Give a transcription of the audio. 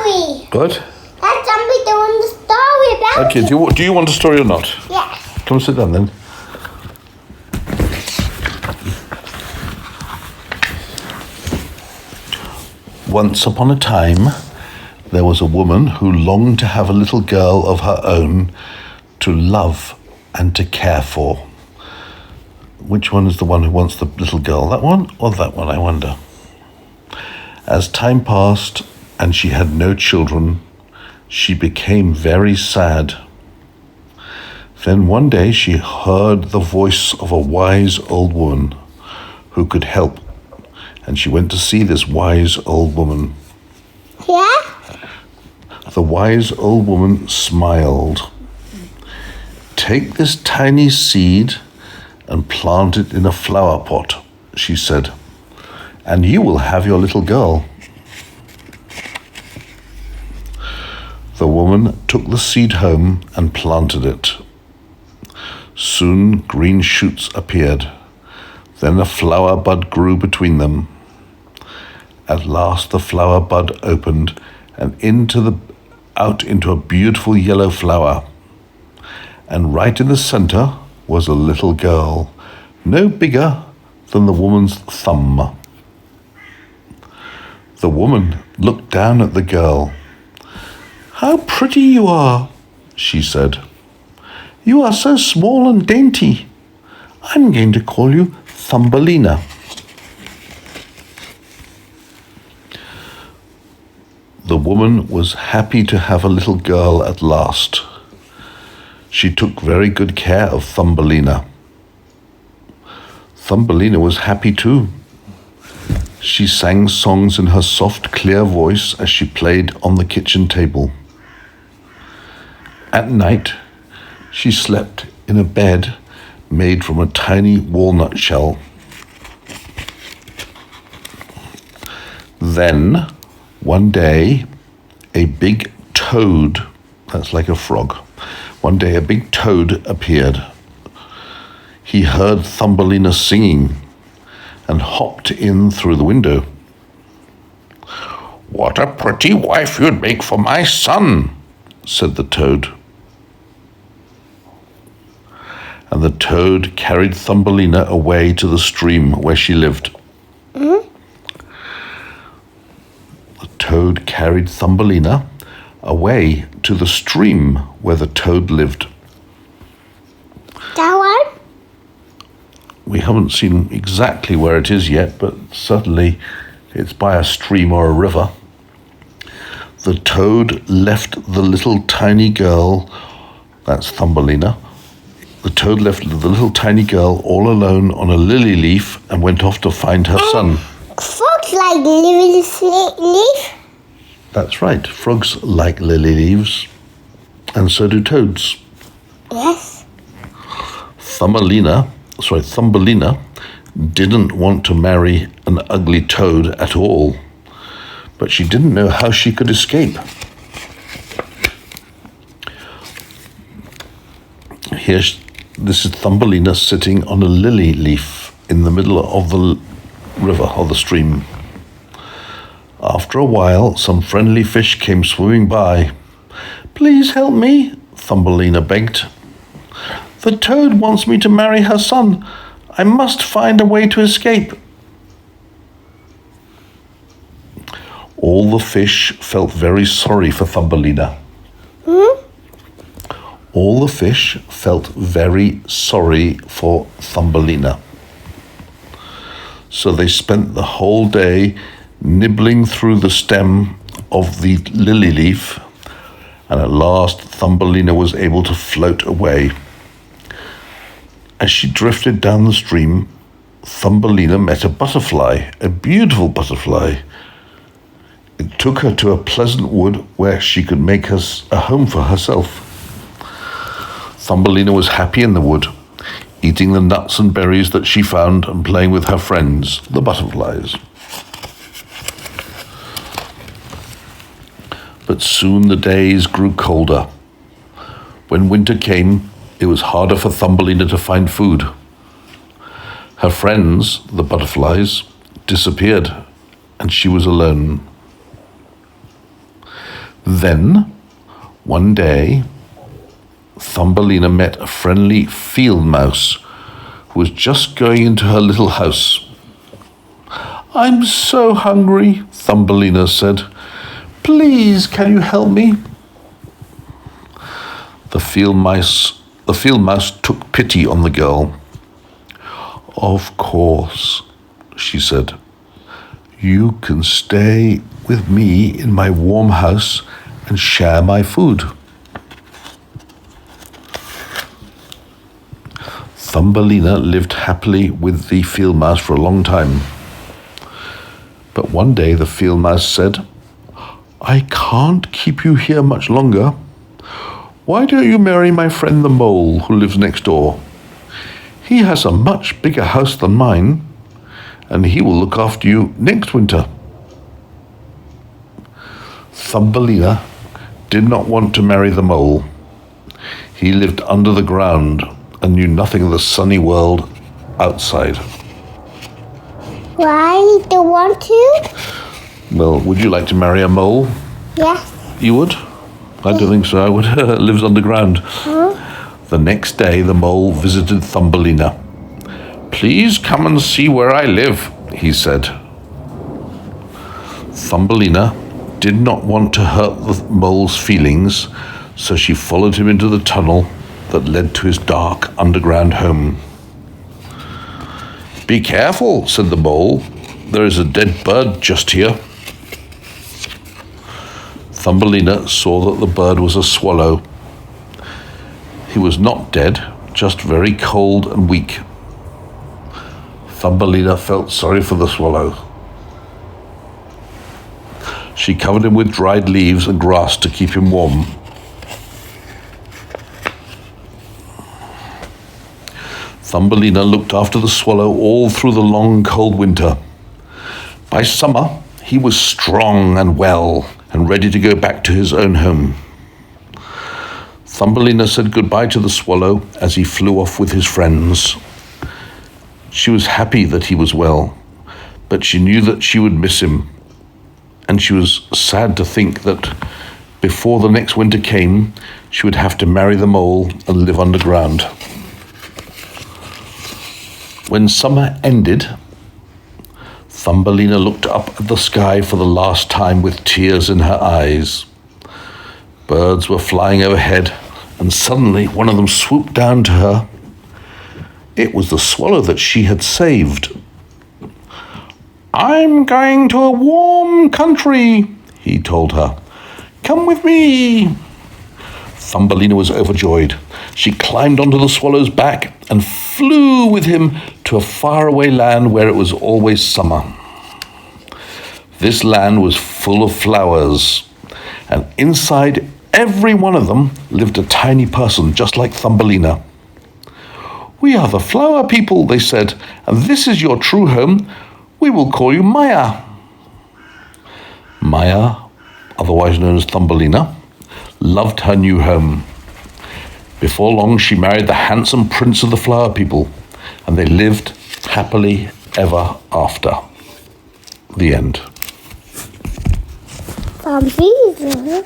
story. Good. Let somebody doing the story about Okay, it. do you want a story or not? Yes. Come sit down then. Once upon a time, there was a woman who longed to have a little girl of her own to love and to care for. Which one is the one who wants the little girl? That one or that one, I wonder? As time passed and she had no children, she became very sad. Then one day she heard the voice of a wise old woman who could help, and she went to see this wise old woman. Yeah? The wise old woman smiled. "Take this tiny seed and plant it in a flower pot," she said, "and you will have your little girl." The woman took the seed home and planted it. Soon green shoots appeared. Then a flower bud grew between them. At last the flower bud opened and out into a beautiful yellow flower. And right in the center was a little girl, no bigger than the woman's thumb. The woman looked down at the girl. "How pretty you are," she said. "You are so small and dainty. I'm going to call you Thumbelina." The woman was happy to have a little girl at last. She took very good care of Thumbelina. Thumbelina was happy too. She sang songs in her soft, clear voice as she played on the kitchen table. At night, she slept in a bed made from a tiny walnut shell. Then, one day, a big toad, that's like a frog, one day a big toad appeared. He heard Thumbelina singing and hopped in through the window. "What a pretty wife you'd make for my son," said the toad. And the toad carried Thumbelina away to the stream where she lived. The toad carried Thumbelina away to the stream where the toad lived. That one? We haven't seen exactly where it is yet, but certainly it's by a stream or a river. The toad left the little tiny girl, that's Thumbelina. The toad left the little tiny girl all alone on a lily leaf and went off to find her son. Frogs like lily leaf? That's right, frogs like lily leaves, and so do toads. Yes. Thumbelina didn't want to marry an ugly toad at all, but she didn't know how she could escape. This is Thumbelina sitting on a lily leaf in the middle of the river or the stream. After a while, some friendly fish came swimming by. "Please help me," Thumbelina begged. "The toad wants me to marry her son. I must find a way to escape." All the fish felt very sorry for Thumbelina. All the fish felt very sorry for Thumbelina. So they spent the whole day nibbling through the stem of the lily leaf, and at last Thumbelina was able to float away. As she drifted down the stream, Thumbelina met a butterfly, a beautiful butterfly. It took her to a pleasant wood where she could make a home for herself. Thumbelina was happy in the wood, eating the nuts and berries that she found and playing with her friends, the butterflies. But soon the days grew colder. When winter came, it was harder for Thumbelina to find food. Her friends, the butterflies, disappeared, and she was alone. Then, one day, Thumbelina met a friendly field mouse who was just going into her little house. "I'm so hungry," Thumbelina said. "Please, can you help me?" The field mouse took pity on the girl. "Of course," she said. "You can stay with me in my warm house and share my food." Thumbelina lived happily with the field mouse for a long time. But one day the field mouse said, "I can't keep you here much longer. Why don't you marry my friend the mole who lives next door? He has a much bigger house than mine, and he will look after you next winter." Thumbelina did not want to marry the mole. He lived under the ground and knew nothing of the sunny world outside. Why do you want to? Well, would you like to marry a mole? Yes. You would? I don't think so. I would. Lives underground. The next day, the mole visited Thumbelina. "Please come and see where I live," he said. Thumbelina did not want to hurt the mole's feelings, so she followed him into the tunnel that led to his dark underground home. "Be careful," said the mole. "There is a dead bird just here." Thumbelina saw that the bird was a swallow. He was not dead, just very cold and weak. Thumbelina felt sorry for the swallow. She covered him with dried leaves and grass to keep him warm. Thumbelina looked after the swallow all through the long, cold winter. By summer, he was strong and well and ready to go back to his own home. Thumbelina said goodbye to the swallow as he flew off with his friends. She was happy that he was well, but she knew that she would miss him, and she was sad to think that before the next winter came, she would have to marry the mole and live underground. When summer ended, Thumbelina looked up at the sky for the last time with tears in her eyes. Birds were flying overhead, and suddenly one of them swooped down to her. It was the swallow that she had saved. "I'm going to a warm country," he told her. "Come with me." Thumbelina was overjoyed. She climbed onto the swallow's back and flew with him to a faraway land where it was always summer. This land was full of flowers, and inside every one of them lived a tiny person just like Thumbelina. "We are the flower people," they said, "and this is your true home. We will call you Maya." Maya, otherwise known as Thumbelina, loved her new home. Before long, she married the handsome prince of the flower people, and they lived happily ever after. The end. Thumbelina.